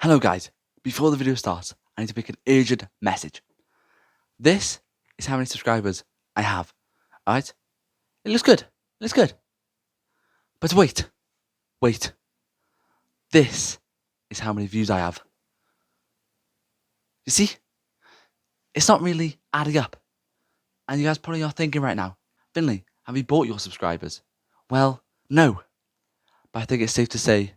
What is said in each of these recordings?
Hello guys, before the video starts, I need to make an urgent message. This is how many subscribers I have, alright? It looks good. But wait. This is how many views I have. You see? It's not really adding up. And you guys probably are thinking right now, Finley, have you bought your subscribers? Well, no. But I think it's safe to say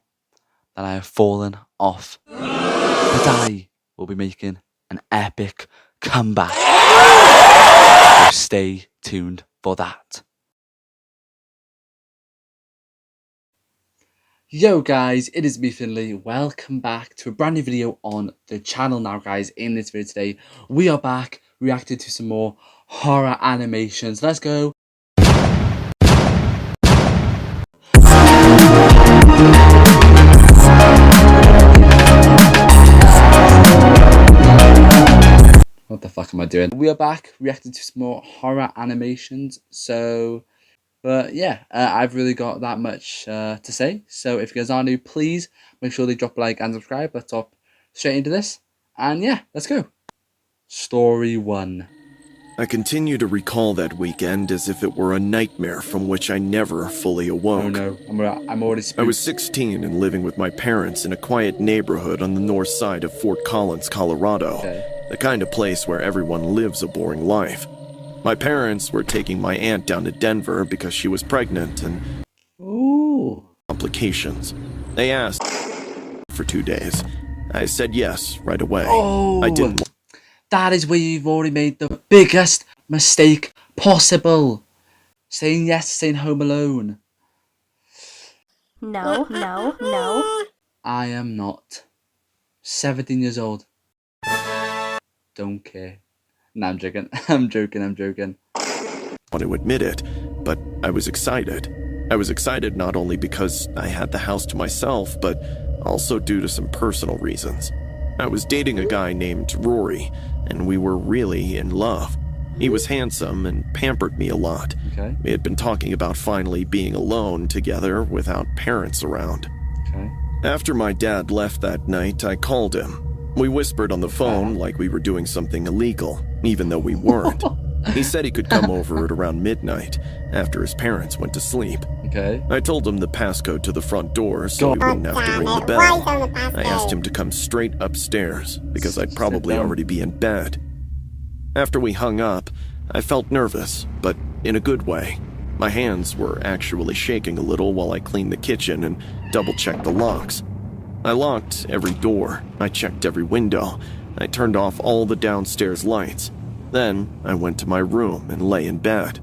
that I have fallen off. But I will be making an epic comeback. So stay tuned for that. Yo guys, it is me Finley. Welcome back to a brand new video on the channel now guys. In this video today, we are back reacting to some more horror animations. Let's go. What the fuck am I doing? We are back reacting to some more horror animations. But yeah, I've really got that much to say. So if you guys are new, please make sure they drop a like and subscribe. Let's hop straight into this. And yeah, let's go. Story 1. I continue to recall that weekend as if it were a nightmare from which I never fully awoke. Oh no, I'm already spooked. I was 16 and living with my parents in a quiet neighborhood on the north side of Fort Collins, Colorado. Okay. The kind of place where everyone lives a boring life. My parents were taking my aunt down to Denver because she was pregnant and complications. They asked for 2 days. I said yes right away. I didn't. That is where you've already made the biggest mistake possible. Saying yes to staying home alone. No. I am not 17 years old. Don't care. No, I'm joking. I'm joking. I want to admit it, but I was excited. I was excited not only because I had the house to myself, but also due to some personal reasons. I was dating a guy named Rory, and we were really in love. He was handsome and pampered me a lot. Okay. We had been talking about finally being alone together without parents around. Okay. After my dad left that night, I called him. We whispered on the phone like we were doing something illegal, even though we weren't. He said he could come over at around midnight, after his parents went to sleep. Okay. I told him the passcode to the front door so he wouldn't have to ring the bell. I asked him to come straight upstairs, because I'd probably already be in bed. After we hung up, I felt nervous, but in a good way. My hands were actually shaking a little while I cleaned the kitchen and double-checked the locks. I locked every door, I checked every window, I turned off all the downstairs lights. Then I went to my room and lay in bed.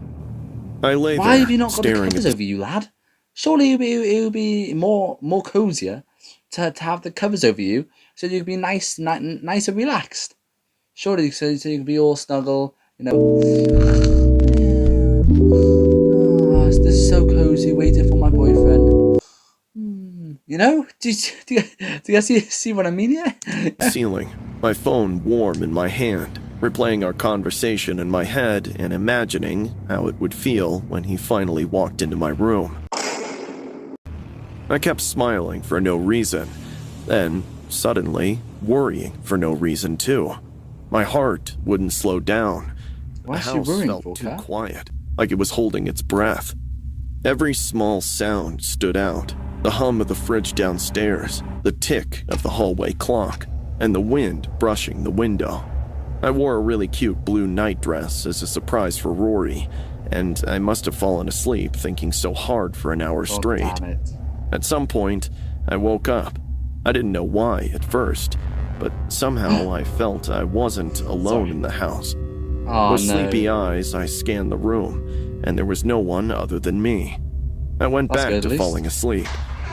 I lay Why there, have you not got the staring covers at over you, lad? Surely it would be more cozier to have the covers over you, so you could be nice and relaxed. Surely, so you could be all snuggle, you know. Oh, this is so cozy, waiting for my boyfriend. You know? Do you guys see what I mean here? ceiling, my phone warm in my hand, replaying our conversation in my head and imagining how it would feel when he finally walked into my room. I kept smiling for no reason, then suddenly worrying for no reason too. My heart wouldn't slow down. Why The is she house worrying felt for, too Kat? quiet, like it was holding its breath. Every small sound stood out. The hum of the fridge downstairs, the tick of the hallway clock, and the wind brushing the window. I wore a really cute blue nightdress as a surprise for Rory, and I must have fallen asleep thinking so hard for an hour straight. Damn it. At some point, I woke up. I didn't know why at first, but somehow I felt I wasn't alone in the house. Oh, With no. sleepy eyes, I scanned the room, and there was no one other than me. I went That's back good, at to least. falling asleep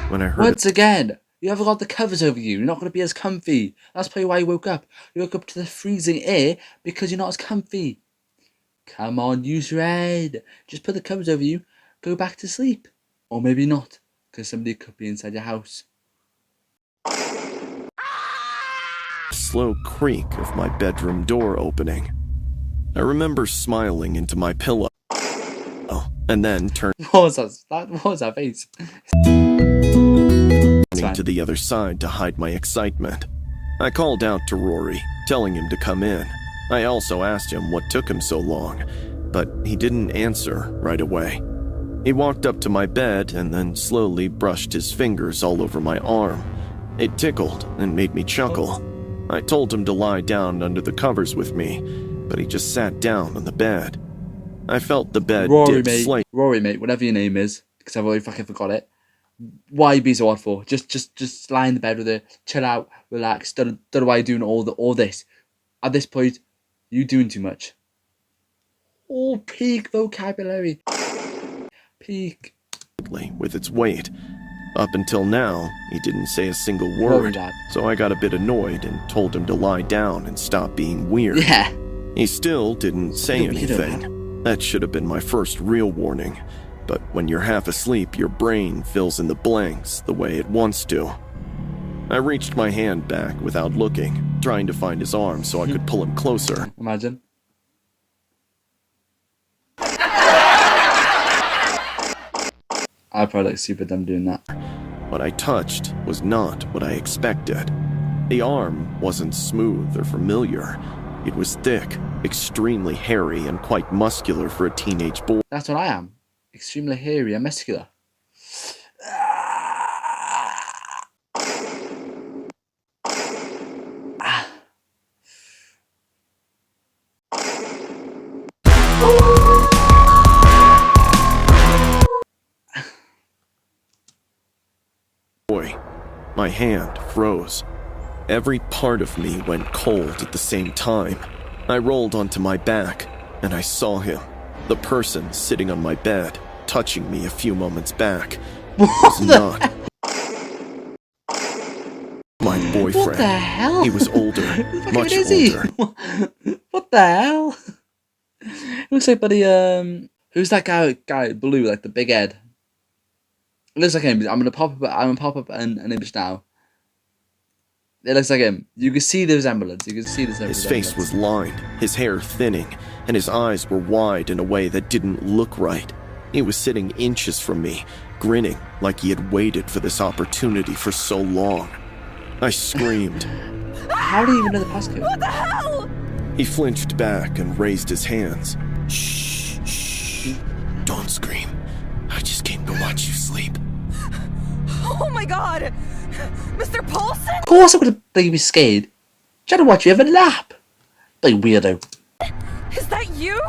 when I heard Once again, you haven't got the covers over you. You're not going to be as comfy. That's probably why you woke up. You woke up to the freezing air because you're not as comfy. Come on, use your head. Just put the covers over you. Go back to sleep. Or maybe not, because somebody could be inside your house. a slow creak of my bedroom door opening. I remember smiling into my pillow, and then turning What was that? What was that face? to the other side to hide my excitement. I called out to Rory, telling him to come in. I also asked him what took him so long, but he didn't answer right away. He walked up to my bed and then slowly brushed his fingers all over my arm. It tickled and made me chuckle. I told him to lie down under the covers with me, but he just sat down on the bed. I felt the bed dip slightly. Rory, mate, whatever your name is, because I've already fucking forgot it. Why you be so odd for? Just lie in the bed with it, chill out, relax. Don't know why you're doing all this. At this point, you doing too much. Oh, peak vocabulary. Peak. With its weight. Up until now, he didn't say a single Rory, word, Dad. so I got a bit annoyed and told him to lie down and stop being weird. Yeah. He still didn't say Still weirdo, anything. That should have been my first real warning. But when you're half asleep, your brain fills in the blanks the way it wants to. I reached my hand back without looking, trying to find his arm so I could pull him closer. Imagine. I'd probably look super dumb doing that. What I touched was not what I expected. The arm wasn't smooth or familiar. It was thick, extremely hairy, and quite muscular for a teenage boy. That's what I am. Extremely hairy and muscular. My hand froze. Every part of me went cold at the same time. I rolled onto my back, and I saw him, the person sitting on my bed, touching me a few moments back. Was not my boyfriend. What the hell? He was older, much older. What the hell? It looks like buddy, who's that guy blue, like the big head? It looks like him. I'm gonna pop up an image now. It looks like him. You can see the resemblance. His face was lined, his hair thinning, and his eyes were wide in a way that didn't look right. He was sitting inches from me, grinning like he had waited for this opportunity for so long. I screamed. How do you even know the passcode? What the hell? He flinched back and raised his hands. Shh, shh. Don't scream. I just came to watch you sleep. Oh my god! Mr. Paulson? Of course I would have be scared. Trying to watch you have a nap. Like weirdo. Is that you?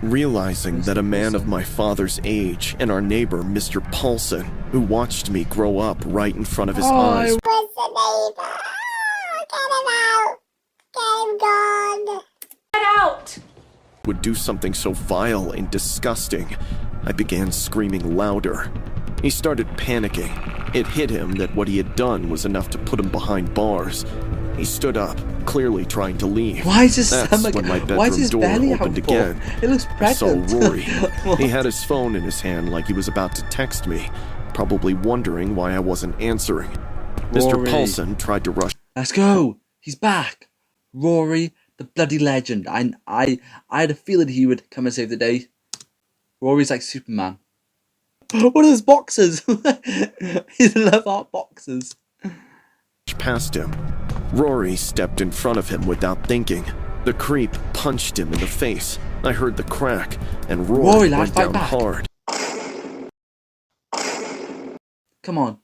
Realizing that a man of my father's age and our neighbor, Mr. Paulson, who watched me grow up right in front of his eyes, Where's the neighbor? Get him out! Get him gone! Get out! would do something so vile and disgusting, I began screaming louder. He started panicking. It hit him that what he had done was enough to put him behind bars. He stood up, clearly trying to leave. Why is his That's stomach? when my Why is bedroom his door belly opened out again. It looks I saw pregnant. Rory. What? He had his phone in his hand like he was about to text me, probably wondering why I wasn't answering. Mr. Rory. Paulson tried to rush. Let's go. He's back. Rory, the bloody legend. I had a feeling he would come and save the day. Rory's like Superman. What are those boxes? His love art boxes. Past him. Rory stepped in front of him without thinking. The creep punched him in the face. I heard the crack, and Rory lad, went fight down back. hard. Come on.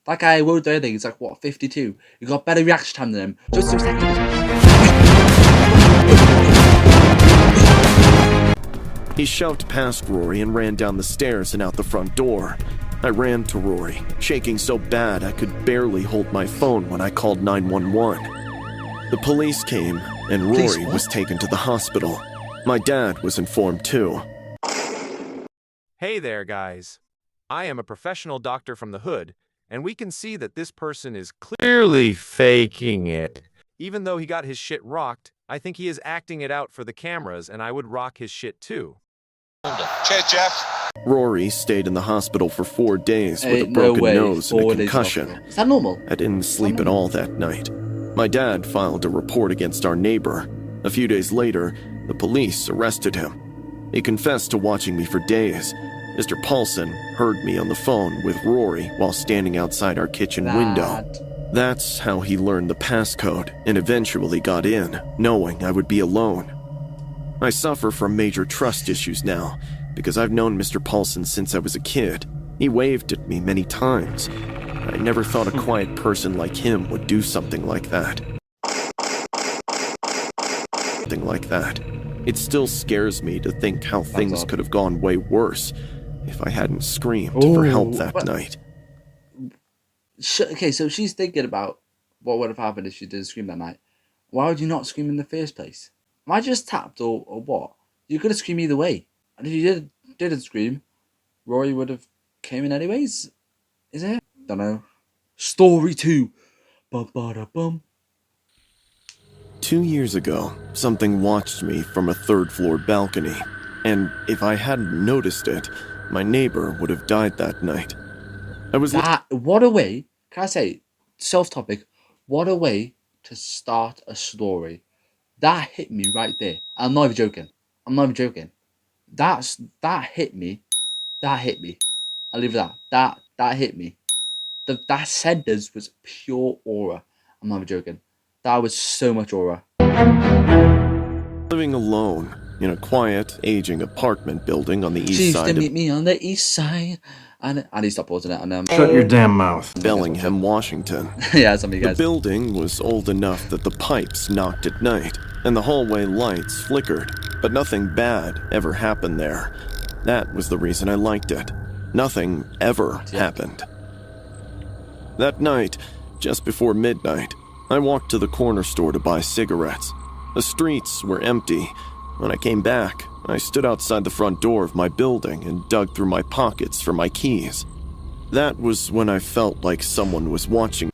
That guy won't do anything. He's like, what, 52? You got better reaction time than him. Just 2 seconds. He shoved past Rory and ran down the stairs and out the front door. I ran to Rory, shaking so bad I could barely hold my phone when I called 911. The police came, and Police Rory what? was taken to the hospital. My dad was informed too. Hey there, guys. I am a professional doctor from the hood, and we can see that this person is clearly faking it. Even though he got his shit rocked, I think he is acting it out for the cameras, and I would rock his shit too. Cheers, Jeff. Rory stayed in the hospital for 4 days with a Ain't no broken way. nose and 4 a days concussion. hospital. Is that normal? I didn't sleep at all that night. My dad filed a report against our neighbor. A few days later, the police arrested him. He confessed to watching me for days. Mr. Paulson heard me on the phone with Rory while standing outside our kitchen window. That's how he learned the passcode and eventually got in, knowing I would be alone. I suffer from major trust issues now, because I've known Mr. Paulson since I was a kid. He waved at me many times. I never thought a quiet person like him would do something like that. It still scares me to think how things could have gone way worse if I hadn't screamed for help that night. Okay, so she's thinking about what would have happened if she didn't scream that night. Why would you not scream in the first place? Am I just tapped or what? You could have screamed either way. And if you didn't scream, Rory would have came in anyways. Is it? Don't know. Story 2. Bum. 2 years ago, something watched me from a third-floor balcony, and if I hadn't noticed it, my neighbor would have died that night. What a way, can I say, self-topic, what a way to start a story. That hit me right there. I'm not even joking. That hit me. I'll leave it at that. That hit me. That sentence was pure aura. I'm not even joking. That was so much aura. Living alone in a quiet, aging apartment building on the east She used side to of meet me on the east side. And I need to stop pausing it. And, Shut your damn mouth. Bellingham, Washington. Yeah, some of you The guys. building was old enough that the pipes knocked at night, and the hallway lights flickered, but nothing bad ever happened there. That was the reason I liked it. Nothing ever happened. That night, just before midnight, I walked to the corner store to buy cigarettes. The streets were empty. When I came back, I stood outside the front door of my building and dug through my pockets for my keys. That was when I felt like someone was watching.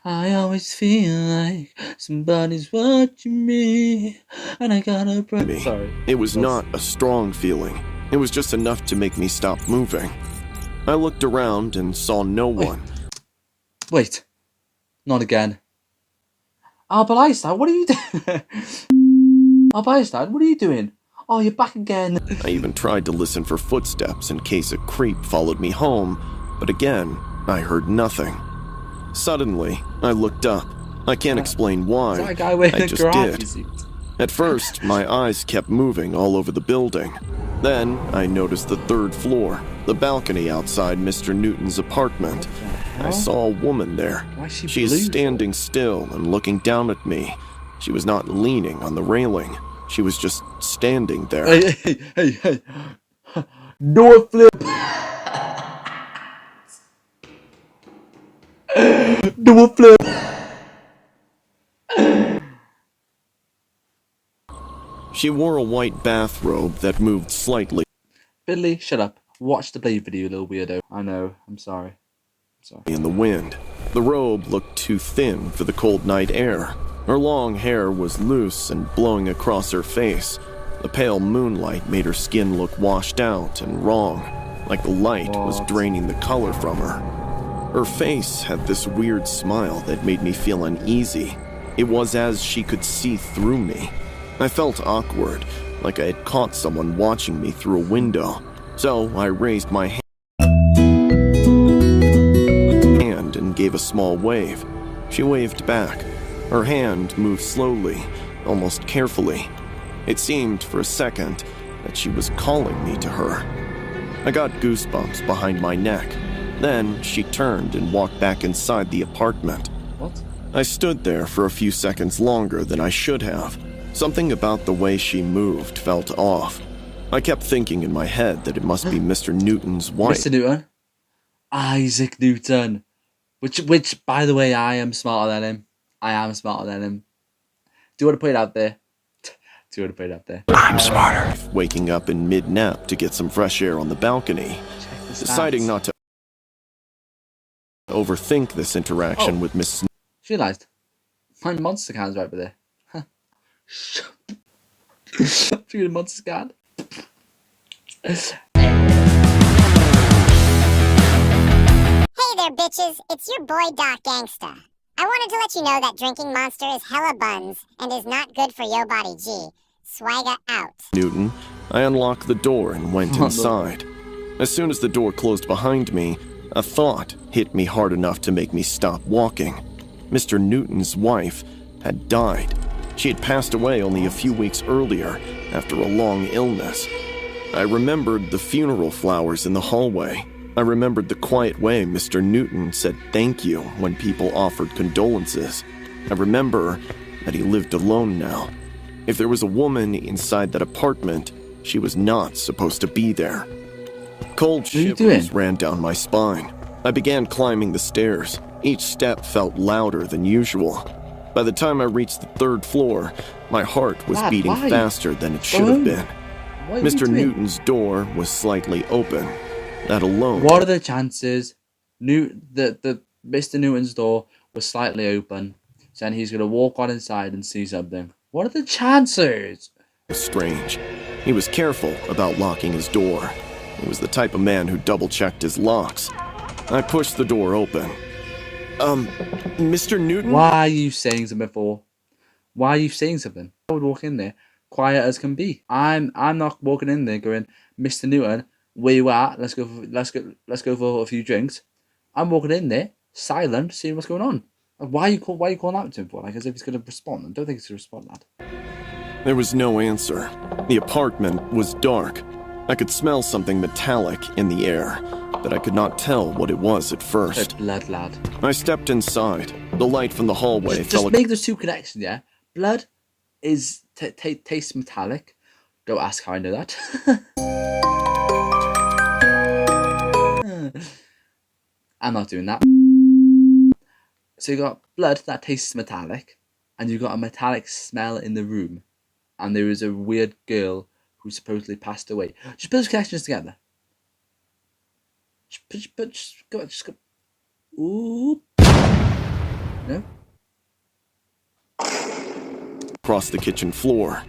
I always feel like somebody's watching me, and I gotta Me. Sorry. It was not a strong feeling. It was just enough to make me stop moving. I looked around and saw no one. Wait. Not again. Albert Einstein, what are you doing? Albert Einstein, what are you doing? Oh, you're back again. I even tried to listen for footsteps in case a creep followed me home, but again, I heard nothing. Suddenly, I looked up. I can't explain why. That guy wearing I a just karate did. suit. At first, my eyes kept moving all over the building. Then, I noticed the third floor, the balcony outside Mr. Newton's apartment. I saw a woman there. Why is she She's blue? standing still and looking down at me. She was not leaning on the railing. She was just standing there. Hey. Door flip. Door flip. She wore a white bathrobe that moved slightly Billy, shut up. Watch the Blade video, you little weirdo. I know. I'm sorry. in the wind. The robe looked too thin for the cold night air. Her long hair was loose and blowing across her face. The pale moonlight made her skin look washed out and wrong, like the light was draining the color from her. Her face had this weird smile that made me feel uneasy. It was as she could see through me. I felt awkward, like I had caught someone watching me through a window. So I raised my hand and gave a small wave. She waved back. Her hand moved slowly, almost carefully. It seemed for a second that she was calling me to her. I got goosebumps behind my neck. Then she turned and walked back inside the apartment. What? I stood there for a few seconds longer than I should have. Something about the way she moved felt off. I kept thinking in my head that it must be Mr. Newton's wife. Mr. Newton? Isaac Newton. Which, by the way, I am smarter than him. Do you want to put it out there? I'm smarter. Waking up in mid-nap to get some fresh air on the balcony. Deciding not to overthink this interaction with Miss Snow. She realised. My monster can's right over there. Huh. Freaking monster can. Hey there, bitches. It's your boy Doc Gangsta. I wanted to let you know that drinking Monster is hella buns and is not good for yo body G. Swagger out. Newton, I unlocked the door and went inside. As soon as the door closed behind me, A thought hit me hard enough to make me stop walking. Mr. Newton's wife had died. She had passed away only a few weeks earlier after a long illness. I remembered the funeral flowers in the hallway. I remembered the quiet way Mr. Newton said thank you when people offered condolences. I remember that he lived alone now. If there was a woman inside that apartment, she was not supposed to be there. Cold shivers ran down my spine. I began climbing the stairs. Each step felt louder than usual. By the time I reached the 3rd floor, my heart was beating faster than it should have been. Mr. Newton's door was slightly open. That alone. What are the chances the Mr. Newton's door was slightly open, and he's going to walk on inside and see something? What are the chances? Strange. He was careful about locking his door. He was the type of man who double-checked his locks. I pushed the door open. Mr. Newton? Why are you saying something for? Why are you saying something? I would walk in there, quiet as can be. I'm not walking in there going, Mr. Newton, where you at? Let's go for a few drinks. I'm walking in there, silent, seeing what's going on. Why are you calling out to him for? Like as if he's gonna respond. I don't think he's gonna respond, lad. There was no answer. The apartment was dark. I could smell something metallic in the air, but I could not tell what it was at first. Blood, lad. I stepped inside. The light from the hallway Just fell. make those two connections, yeah? Blood is tastes metallic. Don't ask how I know that. I'm not doing that. So you got blood that tastes metallic, and you got a metallic smell in the room, and there is a weird girl who supposedly passed away. Just put those connections together. Just go. Ooh. No? Across the kitchen floor.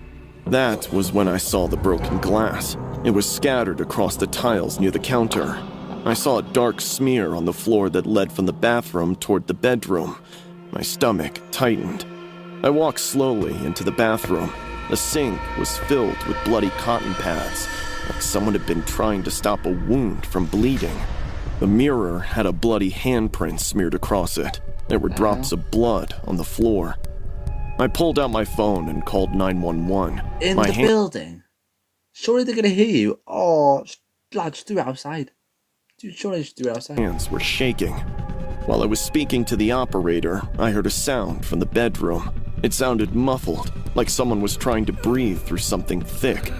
That was when I saw the broken glass. It was scattered across the tiles near the counter. I saw a dark smear on the floor that led from the bathroom toward the bedroom. My stomach tightened. I walked slowly into the bathroom. The sink was filled with bloody cotton pads, like someone had been trying to stop a wound from bleeding. The mirror had a bloody handprint smeared across it. There were drops of blood on the floor. I pulled out my phone and called 911. In the building? Surely they're gonna hear you. Oh, lad, just do it outside. Dude, surely just do it outside. Hands were shaking. While I was speaking to the operator, I heard a sound from the bedroom. It sounded muffled, like someone was trying to breathe through something thick.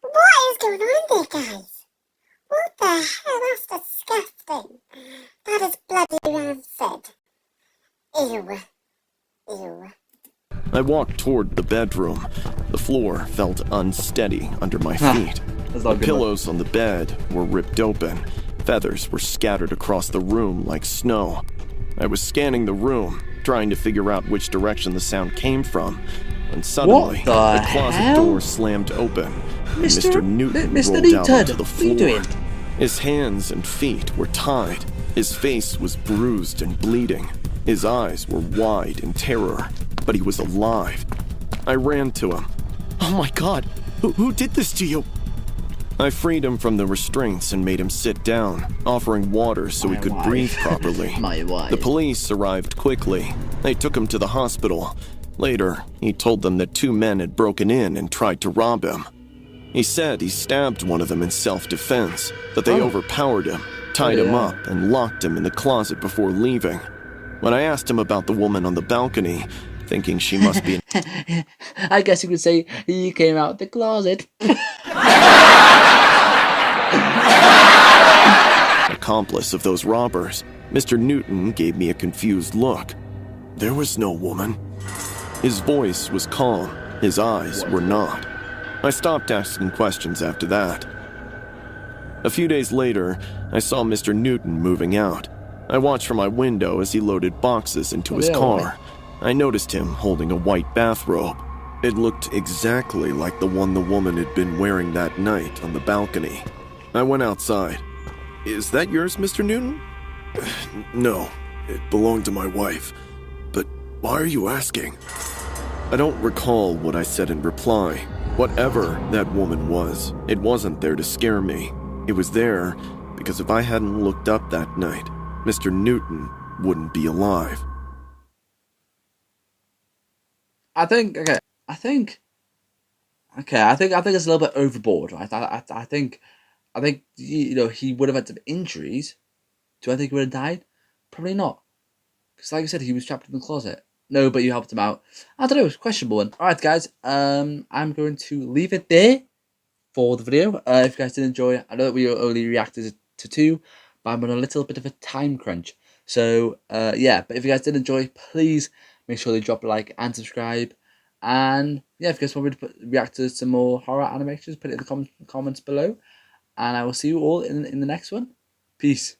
What is going on there, guys? What the hell? That's disgusting. That is bloody rancid. Ew. Ew. I walked toward the bedroom. The floor felt unsteady under my feet. The pillows on the bed were ripped open. Feathers were scattered across the room like snow. I was scanning the room, trying to figure out which direction the sound came from, when suddenly the closet door slammed open, and Mr. Newton rolled out onto the floor. His hands and feet were tied. His face was bruised and bleeding. His eyes were wide in terror, but he was alive. I ran to him. Oh my God, who did this to you? I freed him from the restraints and made him sit down, offering water so he could breathe properly. The police arrived quickly. They took him to the hospital. Later, he told them that 2 men had broken in and tried to rob him. He said he stabbed one of them in self-defense, that they overpowered him, tied him up, and locked him in the closet before leaving. When I asked him about the woman on the balcony, thinking she must be I guess you could say he came out the closet. accomplice of those robbers, Mr. Newton gave me a confused look. There was no woman. His voice was calm. His eyes were not. I stopped asking questions after that. A few days later, I saw Mr. Newton moving out. I watched from my window as he loaded boxes into his car. I noticed him holding a white bathrobe. It looked exactly like the one the woman had been wearing that night on the balcony. I went outside. Is that yours, Mr. Newton? No, it belonged to my wife. But why are you asking? I don't recall what I said in reply. Whatever that woman was, it wasn't there to scare me. It was there because if I hadn't looked up that night, Mr. Newton wouldn't be alive. I think it's a little bit overboard, right? I think you know, he would have had some injuries. Do I think he would have died? Probably not. Because like I said, he was trapped in the closet. No, but you helped him out. I don't know, it's a questionable one. Alright guys, I'm going to leave it there for the video. If you guys did enjoy, I know that we only reacted to 2, but I'm on a little bit of a time crunch. So yeah, but if you guys did enjoy, please make sure to drop a like and subscribe. And yeah, if you guys want me to react to some more horror animations, put it in the comments below. And I will see you all in the next one. Peace.